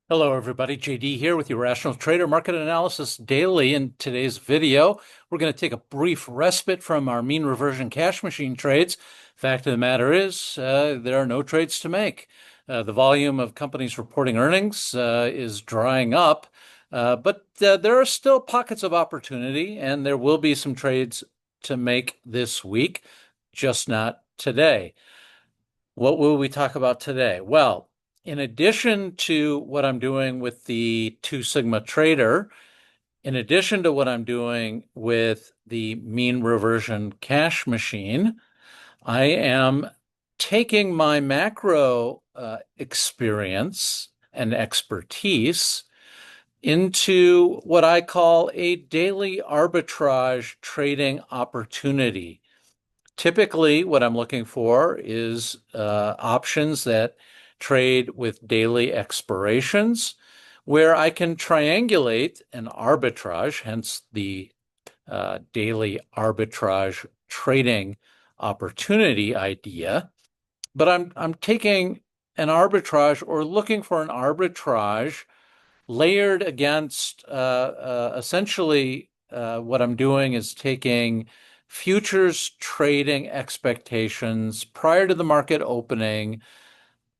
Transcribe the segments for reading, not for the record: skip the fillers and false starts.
Hello, everybody. JD here with your Rational Trader Market Analysis Daily. In today's video, we're going to take a brief respite from our mean reversion cash machine trades. Fact of the matter is, there are no trades to make. The volume of companies reporting earnings is drying up, but there are still pockets of opportunity, and there will be some trades to make this week, just not today. What will we talk about today? Well, in addition to what I'm doing with the Two Sigma Trader, in addition to what I'm doing with the mean reversion cash machine, I am taking my macro experience and expertise into what I call a daily arbitrage trading opportunity. Typically, what I'm looking for is options that trade with daily expirations, where I can triangulate an arbitrage, hence the daily arbitrage trading opportunity idea. But I'm taking an arbitrage or looking for an arbitrage layered against essentially what I'm doing is taking futures trading expectations prior to the market opening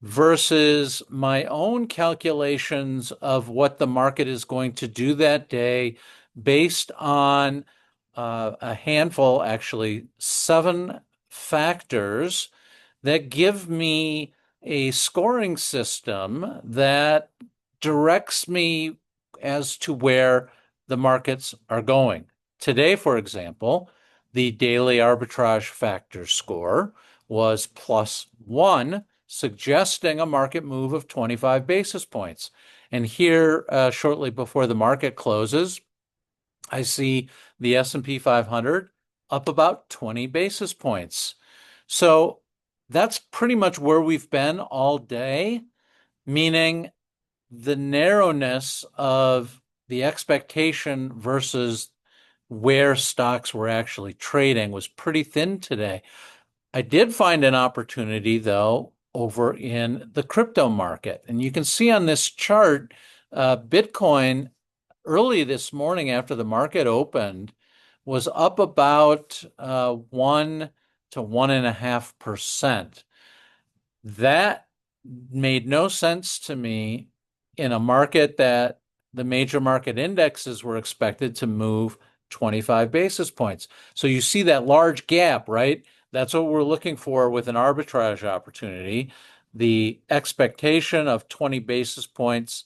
versus my own calculations of what the market is going to do that day based on a handful, actually 7 factors that give me a scoring system that directs me as to where the markets are going. Today, for example, the daily arbitrage factor score was +1, suggesting a market move of 25 basis points. And here, shortly before the market closes, I see the S&P 500 up about 20 basis points. So that's pretty much where we've been all day, meaning the narrowness of the expectation versus where stocks were actually trading was pretty thin today. I did find an opportunity, though, over in the crypto market. And you can see on this chart, Bitcoin early this morning after the market opened was up about 1 to 1.5%. That made no sense to me in a market that the major market indexes were expected to move 25 basis points. So you see that large gap, right? That's what we're looking for with an arbitrage opportunity. The expectation of 20 basis points,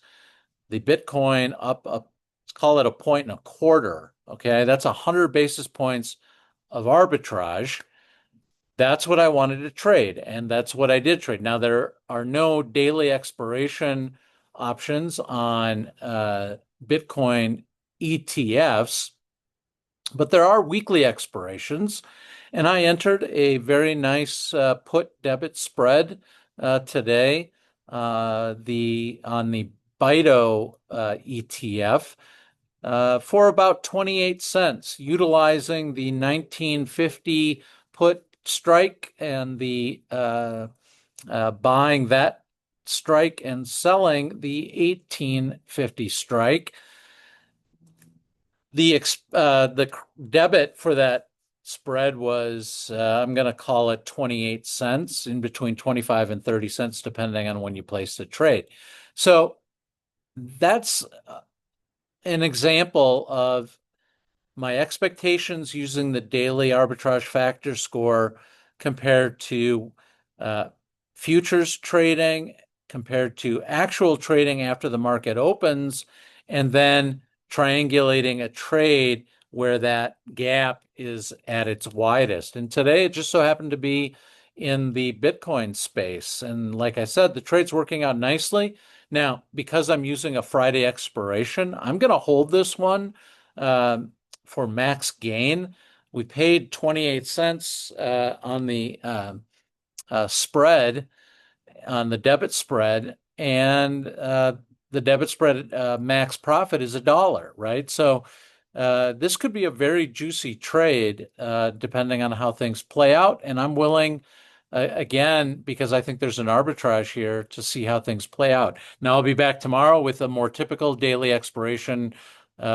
the Bitcoin up, let's call it 1.25. Okay, that's 100 basis points of arbitrage. That's what I wanted to trade, and that's what I did trade. Now, there are no daily expiration options on Bitcoin ETFs, but there are weekly expirations. And I entered a very nice put debit spread today on the BITO ETF for about 28 cents, utilizing the 1950 put strike and the buying that strike and selling the 1850 strike. The debit for that spread was I'm going to call it 28 cents, in between 25 and 30 cents, depending on when you place the trade. So that's an example of my expectations using the daily arbitrage factor score compared to futures trading, compared to actual trading after the market opens, and then triangulating a trade where that gap is at its widest. And today it just so happened to be in the Bitcoin space. And like I said, the trade's working out nicely. Now, because I'm using a Friday expiration, I'm going to hold this one for max gain. We paid 28 cents on the spread, on the debit spread, and the debit spread max profit is $1, right? So this could be a very juicy trade depending on how things play out, and I'm willing again, because I think there's an arbitrage here to see how things play out. Now, I'll be back tomorrow with a more typical daily expiration, daily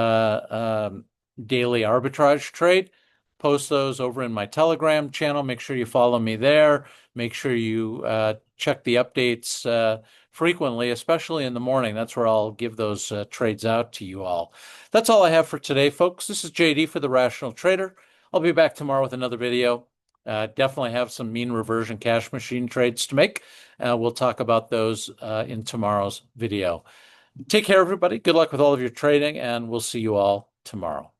arbitrage trade. Post those over in my Telegram channel. Make sure you follow me there. Make sure you check the updates frequently, especially in the morning. That's where I'll give those trades out to you all. That's all I have for today, folks. This is JD for the Rational Trader. I'll be back tomorrow with another video. Definitely have some mean reversion cash machine trades to make. We'll talk about those in tomorrow's video. Take care, everybody. Good luck with all of your trading, and we'll see you all tomorrow.